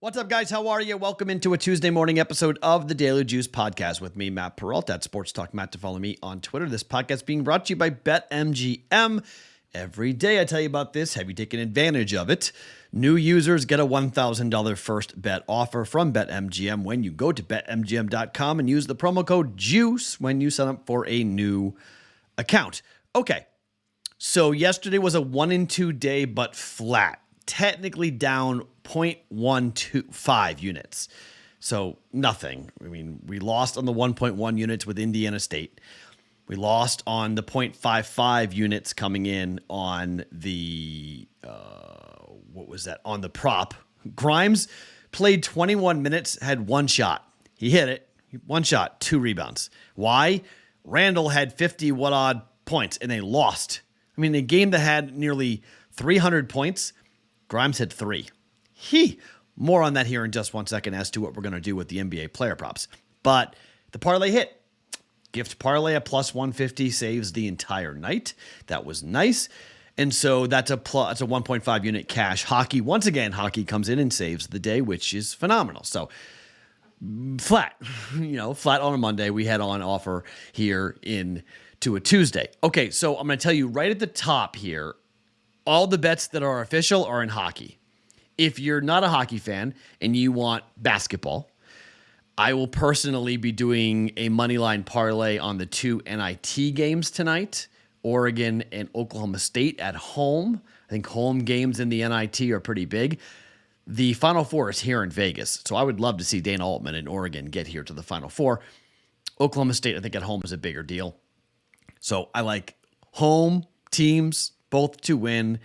What's up, guys? How are you? Welcome into a Tuesday morning episode of the Daily Juice Podcast with me, Matt Perrault, at Sports Talk Matt, to follow me on Twitter. This podcast being brought to you by BetMGM. Every day I tell you about this. Have you taken advantage of it? New users get a $1,000 first bet offer from BetMGM when you go to BetMGM.com and use the promo code JUICE when you sign up for a new account. Okay, so yesterday was a 1-2 day, but flat. Technically down 0.125 units. So nothing. I mean, we lost on the 1.1 units with Indiana State. We lost on the 0.55 units coming in on the, on the prop. Grimes played 21 minutes, had one shot. He hit it. One shot, 2 rebounds. Why? Randall had 50 what-odd points, and they lost. I mean, a game that had nearly 300 points, Grimes had 3. More on that here in just 1 second as to what we're going to do with the NBA player props. But the parlay hit. Gift parlay at plus 150 saves the entire night. That was nice. And so that's a 1.5 unit cash hockey. Once again, hockey comes in and saves the day, which is phenomenal. So flat, flat on a Monday. We had on offer here to a Tuesday. Okay, so I'm going to tell you right at the top here, all the bets that are official are in hockey. If you're not a hockey fan and you want basketball, I will personally be doing a moneyline parlay on the 2 NIT games tonight, Oregon and Oklahoma State at home. I think home games in the NIT are pretty big. The Final Four is here in Vegas, so I would love to see Dana Altman and Oregon get here to the Final Four. Oklahoma State, I think at home is a bigger deal. So I like home teams, both to win,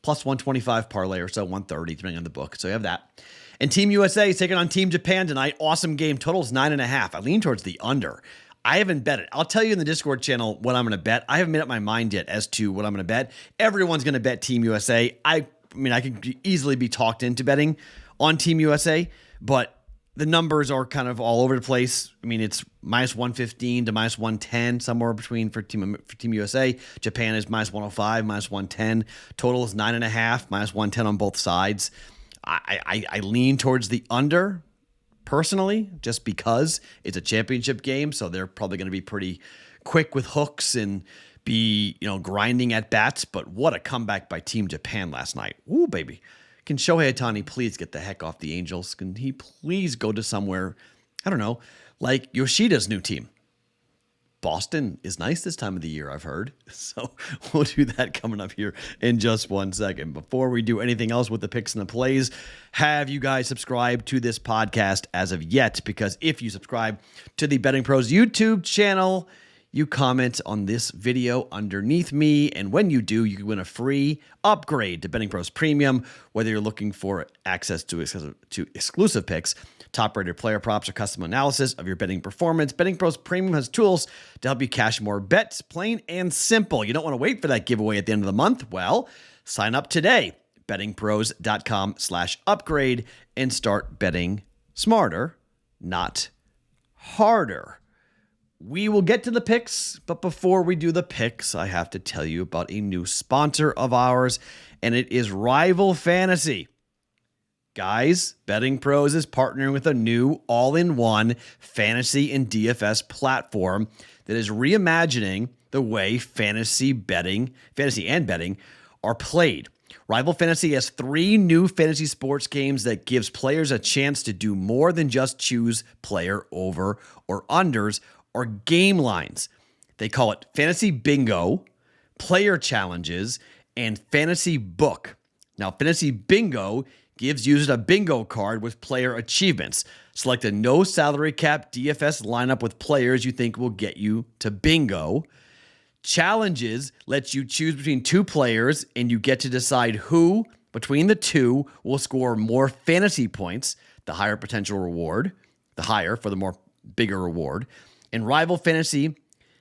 plus 125 parlay or so, 130, depending on the book. So you have that. And Team USA is taking on Team Japan tonight. Awesome game. Total is 9.5. I lean towards the under. I haven't bet it. I'll tell you in the Discord channel what I'm going to bet. I haven't made up my mind yet as to what I'm going to bet. Everyone's going to bet Team USA. I could easily be talked into betting on Team USA, but the numbers are kind of all over the place. I mean, it's minus 115 to minus 110, somewhere between for Team USA. Japan is minus 105, minus 110. Total is 9.5, minus 110 on both sides. I lean towards the under, personally, just because it's a championship game, so they're probably going to be pretty quick with hooks and be, grinding at bats. But what a comeback by Team Japan last night. Ooh, baby. Can Shohei Ohtani please get the heck off the Angels? Can he please go to somewhere, I don't know, like Yoshida's new team? Boston is nice this time of the year, I've heard. So we'll do that coming up here in just 1 second. Before we do anything else with the picks and the plays, have you guys subscribed to this podcast as of yet? Because if you subscribe to the BettingPros YouTube channel, you comment on this video underneath me, and when you do, you can win a free upgrade to BettingPros Premium, whether you're looking for access to exclusive picks, top-rated player props, or custom analysis of your betting performance. BettingPros Premium has tools to help you cash more bets, plain and simple. You don't want to wait for that giveaway at the end of the month? Well, sign up today, bettingpros.com/upgrade, and start betting smarter, not harder. We will get to the picks, but before we do the picks, I have to tell you about a new sponsor of ours, and it is Rival Fantasy. Guys, BettingPros is partnering with a new all-in-one fantasy and DFS platform that is reimagining the way fantasy and betting are played. Rival Fantasy has 3 new fantasy sports games that gives players a chance to do more than just choose player over or unders or game lines. They call it Fantasy Bingo, Player Challenges, and Fantasy Book. Now, Fantasy Bingo gives users a bingo card with player achievements. Select a no salary cap DFS lineup with players you think will get you to bingo. Challenges lets you choose between 2 players, and you get to decide who between the 2 will score more fantasy points, the higher potential reward, the higher for the more bigger reward. And Rival Fantasy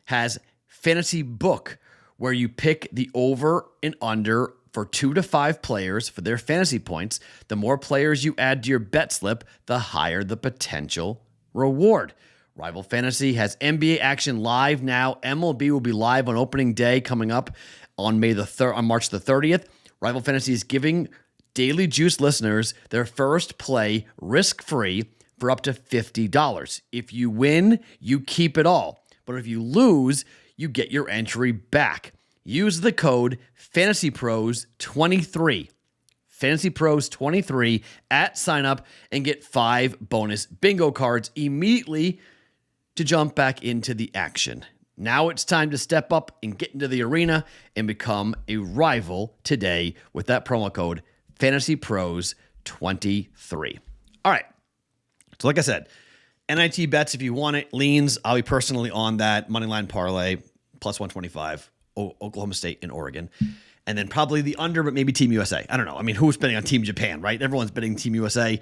has Fantasy Book, where you pick the over and under for 2 to 5 players for their fantasy points. The more players you add to your bet slip, the higher the potential reward. Rival Fantasy has NBA action live now. MLB will be live on opening day coming up on March the 30th. Rival Fantasy is giving Daily Juice listeners, their first play risk-free for up to $50. If you win, you keep it all. But if you lose, you get your entry back. Use the code FANTASYPROS23. FANTASYPROS23 at sign up and get 5 bonus bingo cards immediately to jump back into the action. Now it's time to step up and get into the arena and become a rival today with that promo code FANTASYPROS23. All right. So like I said, NIT bets if you want it. Leans, I'll be personally on that. Moneyline parlay, plus 125, Oklahoma State and Oregon. And then probably the under, but maybe Team USA. I don't know. I mean, who's betting on Team Japan, right? Everyone's betting Team USA.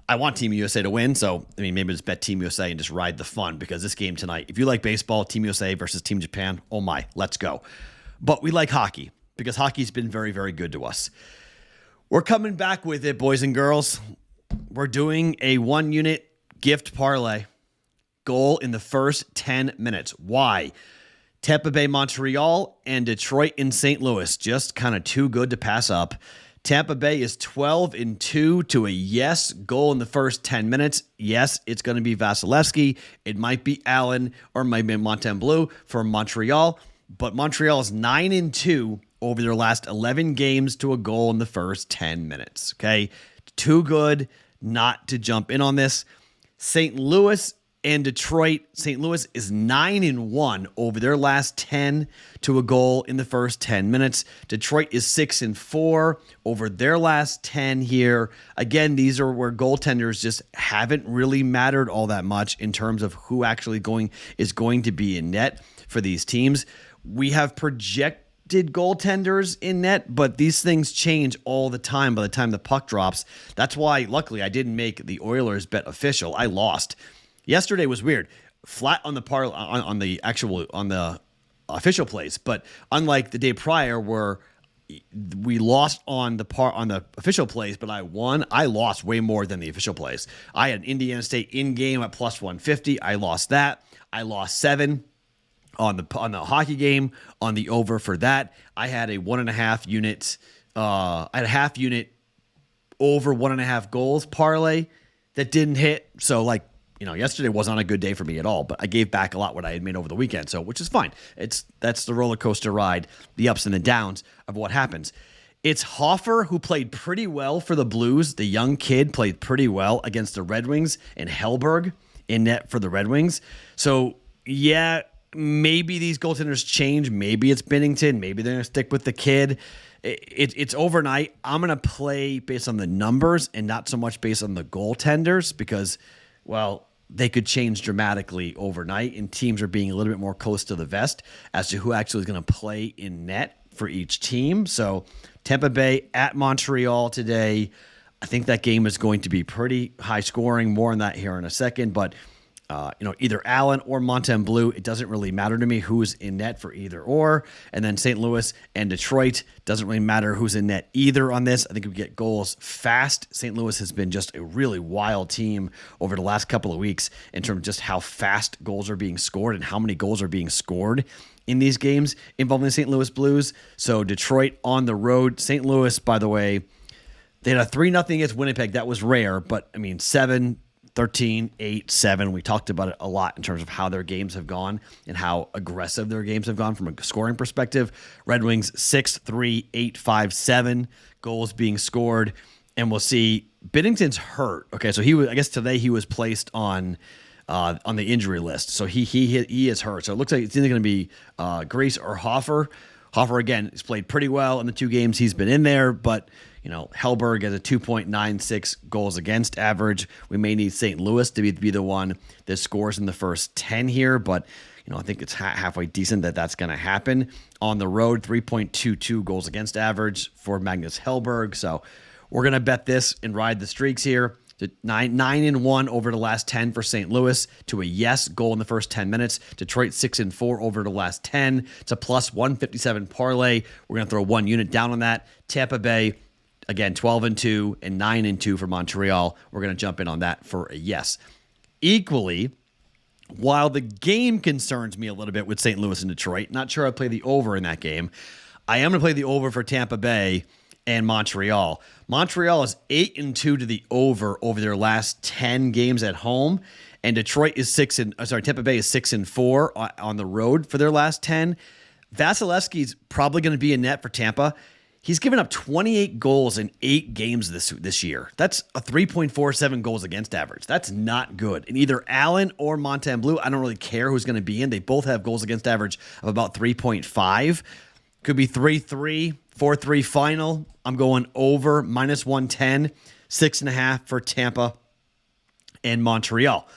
I want Team USA to win. So, I mean, maybe just bet Team USA and just ride the fun, because this game tonight, if you like baseball, Team USA versus Team Japan, oh my, let's go. But we like hockey because hockey's been very, very good to us. We're coming back with it, boys and girls. We're doing a 1-unit gift parlay. Goal in the first 10 minutes. Why? Tampa Bay, Montreal, and Detroit and St. Louis. Just kind of too good to pass up. Tampa Bay is 12-2 to a yes goal in the first 10 minutes. Yes, it's going to be Vasilevsky. It might be Allen or it might be Montembeault for Montreal. But Montreal is 9-2 over their last 11 games to a goal in the first 10 minutes. Okay? Too good not to jump in on this. St. Louis and Detroit. St. Louis is 9-1 over their last 10 to a goal in the first 10 minutes. Detroit is 6-4 over their last 10 here. Again, these are where goaltenders just haven't really mattered all that much in terms of who actually is going to be in net for these teams. We have projected goaltenders in net, but these things change all the time by the time the puck drops. That's why, luckily, I didn't make the Oilers bet official. I lost. Yesterday was weird, flat on the on the official plays, but unlike the day prior where we lost on the official plays, but I won. I lost way more than the official plays. I had Indiana State in game at plus 150. I lost that. I lost 7 on the hockey game on the over for that. I had a 1.5 unit. I had a half unit over 1.5 goals parlay that didn't hit. So yesterday wasn't a good day for me at all, but I gave back a lot what I had made over the weekend, so which is fine. That's the roller coaster ride, the ups and the downs of what happens. It's Hofer who played pretty well for the Blues. The young kid played pretty well against the Red Wings, and Hellberg in net for the Red Wings. So yeah, maybe these goaltenders change. Maybe it's Binnington. Maybe they're going to stick with the kid. It's overnight. I'm going to play based on the numbers and not so much based on the goaltenders because, well, they could change dramatically overnight, and teams are being a little bit more close to the vest as to who actually is going to play in net for each team. So Tampa Bay at Montreal today. I think that game is going to be pretty high scoring. More on that here in a second, but either Allen or Montembeault, it doesn't really matter to me who's in net for either or. And then St. Louis and Detroit, doesn't really matter who's in net either on this. I think we get goals fast. St. Louis has been just a really wild team over the last couple of weeks in terms of just how fast goals are being scored and how many goals are being scored in these games involving the St. Louis Blues. So Detroit on the road. St. Louis, by the way, they had a 3-0 against Winnipeg. That was rare, but 7, 13, 8, 7. We talked about it a lot in terms of how their games have gone and how aggressive their games have gone from a scoring perspective. Red Wings 6-3, 8-5, 7 goals being scored. And we'll see Binnington's hurt. Okay, so I guess today he was placed on the injury list. So he is hurt. So it looks like it's either going to be Grace or Hofer. Hofer, again, has played pretty well in the 2 games he's been in there, but Hellberg has a 2.96 goals against average. We may need St. Louis to be the one that scores in the first 10 here, but I think it's halfway decent that's going to happen. On the road, 3.22 goals against average for Magnus Hellberg. So we're going to bet this and ride the streaks here. 9-1 over the last 10 for St. Louis to a yes goal in the first 10 minutes. Detroit 6-4 over the last 10. It's a plus 157 parlay. We're going to throw 1 unit down on that. Tampa Bay, again, 12-2 and 9-2 for Montreal. We're going to jump in on that for a yes. Equally, while the game concerns me a little bit with St. Louis and Detroit, not sure I'd play the over in that game. I am going to play the over for Tampa Bay and Montreal. Montreal is 8-2 to the over their last 10 games at home, and Tampa Bay is 6-4 on the road for their last 10. Vasilevsky's probably going to be in net for Tampa. He's given up 28 goals in 8 games this year. That's a 3.47 goals against average. That's not good. And either Allen or Montembeault, I don't really care who's going to be in. They both have goals against average of about 3.5. Could be 3-3, 4-3 final. I'm going over -110, 6.5 for Tampa and Montreal.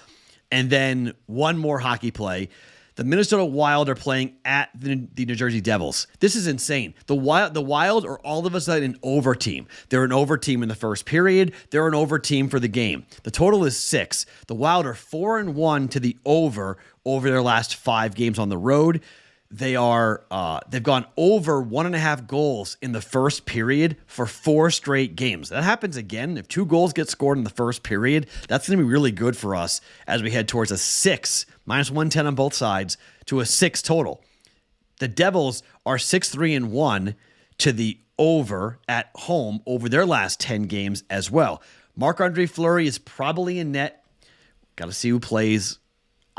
And then one more hockey play. The Minnesota Wild are playing at the New Jersey Devils. This is insane. The Wild are all of a sudden an over team. They're an over team in the first period. They're an over team for the game. The total is 6. The Wild are 4-1 to the over their last 5 games on the road. They've gone over 1.5 goals in the first period for 4 straight games. That happens again. If 2 goals get scored in the first period, that's going to be really good for us as we head towards a 6, -110 on both sides, to a 6 total. The Devils are 6-3-1 to the over at home over their last 10 games as well. Marc-Andre Fleury is probably in net. Got to see who plays.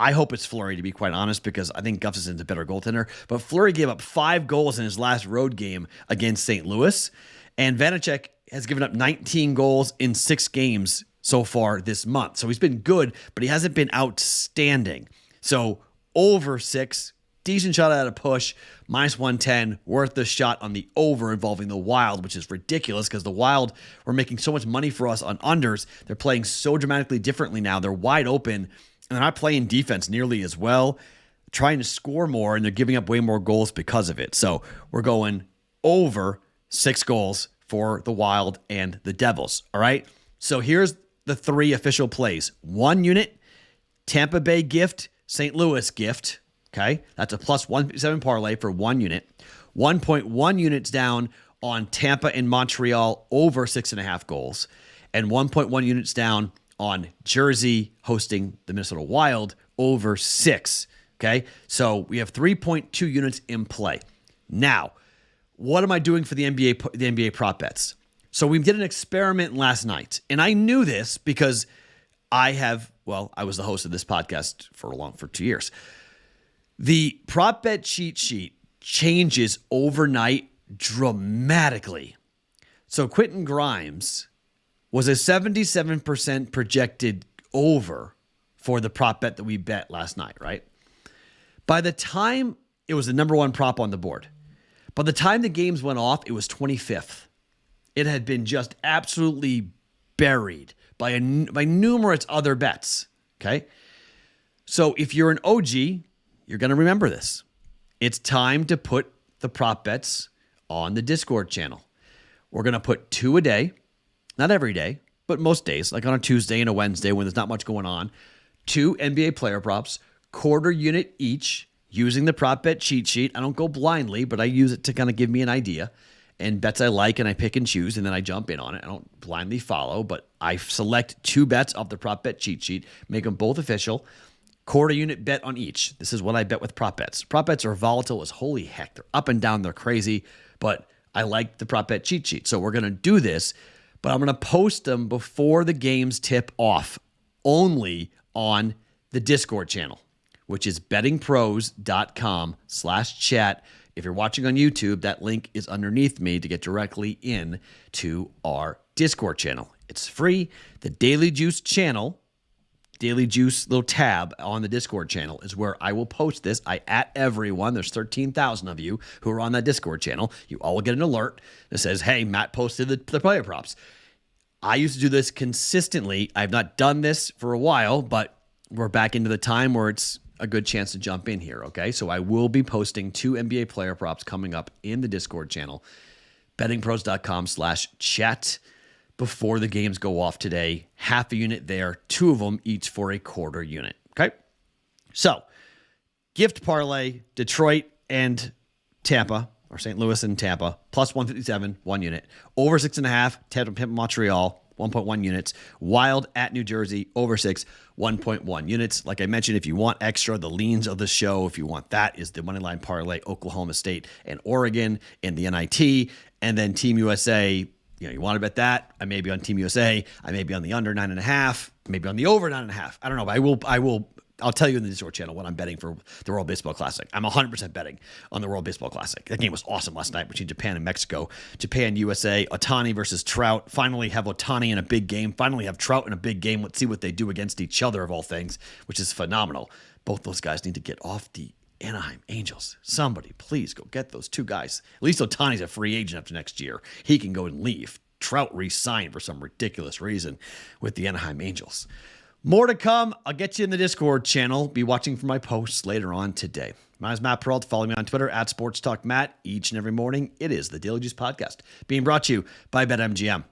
I hope it's Fleury, to be quite honest, because I think Gustafsson's a better goaltender. But Fleury gave up 5 goals in his last road game against St. Louis. And Vanacek has given up 19 goals in 6 games so far this month. So he's been good, but he hasn't been outstanding. So over 6, decent shot at a push, -110, worth the shot on the over involving the Wild, which is ridiculous because the Wild were making so much money for us on unders. They're playing so dramatically differently now. They're wide open. And they're not playing defense nearly as well, trying to score more, and they're giving up way more goals because of it. So we're going over 6 goals for the Wild and the Devils. All right? So here's the 3 official plays. 1 unit, Tampa Bay gift, St. Louis gift. Okay? That's a +157 parlay for 1 unit. 1.1 units down on Tampa and Montreal over 6.5 goals. And 1.1 units down on Jersey hosting the Minnesota Wild over 6. Okay, so we have 3.2 units in play. Now, what am I doing for the NBA prop bets? So we did an experiment last night, and I knew this because I was the host of this podcast for 2 years. The prop bet cheat sheet changes overnight dramatically. So Quentin Grimes was a 77% projected over for the prop bet that we bet last night, right? By the time it was the number 1 prop on the board, by the time the games went off, it was 25th. It had been just absolutely buried by numerous other bets, okay? So if you're an OG, you're going to remember this. It's time to put the prop bets on the Discord channel. We're going to put 2 a day. Not every day, but most days, like on a Tuesday and a Wednesday when there's not much going on. 2 NBA player props, quarter unit each, using the prop bet cheat sheet. I don't go blindly, but I use it to kind of give me an idea. And bets I like and I pick and choose, and then I jump in on it. I don't blindly follow, but I select 2 bets off the prop bet cheat sheet, make them both official. Quarter unit bet on each. This is what I bet with prop bets. Prop bets are volatile as holy heck. They're up and down. They're crazy, but I like the prop bet cheat sheet. So we're going to do this. But I'm going to post them before the games tip off, only on the Discord channel, which is bettingpros.com/chat. If you're watching on YouTube, that link is underneath me to get directly in to our Discord channel. It's free. The Daily Juice channel, Daily Juice little tab on the Discord channel is where I will post this. I at everyone. There's 13,000 of you who are on that Discord channel. You all will get an alert that says, hey, Matt posted the player props. I used to do this consistently. I've not done this for a while, but we're back into the time where it's a good chance to jump in here, okay? So I will be posting 2 NBA player props coming up in the Discord channel, bettingpros.com/chat. Before the games go off today. Half a unit there, 2 of them each for a quarter unit. Okay? So, gift parlay, Detroit and Tampa, or St. Louis and Tampa, +157, 1 unit. Over 6.5, Tampa, Montreal, 1.1 units. Wild at New Jersey, over 6, 1.1 units. Like I mentioned, if you want extra, the leans of the show, if you want that, is the moneyline parlay, Oklahoma State and Oregon in the NIT, And then Team USA, you want to bet that? I may be on Team USA. I may be on the under 9.5, maybe on the over 9.5. I don't know, but I'll tell you in the Discord channel what I'm betting for the World Baseball Classic. I'm 100% betting on the World Baseball Classic. That game was awesome last night between Japan and Mexico. Japan, USA, Ohtani versus Trout. Finally have Ohtani in a big game. Finally have Trout in a big game. Let's see what they do against each other, of all things, which is phenomenal. Both those guys need to get off the Anaheim Angels. Somebody, please go get those two guys. At least Ohtani's a free agent after next year. He can go and leave. Trout re-signed for some ridiculous reason with the Anaheim Angels. More to come. I'll get you in the Discord channel. Be watching for my posts later on today. My name is Matt Perrault. Follow me on Twitter @SportsTalkMatt. Each and every morning, it is the Daily Juice Podcast, being brought to you by BetMGM.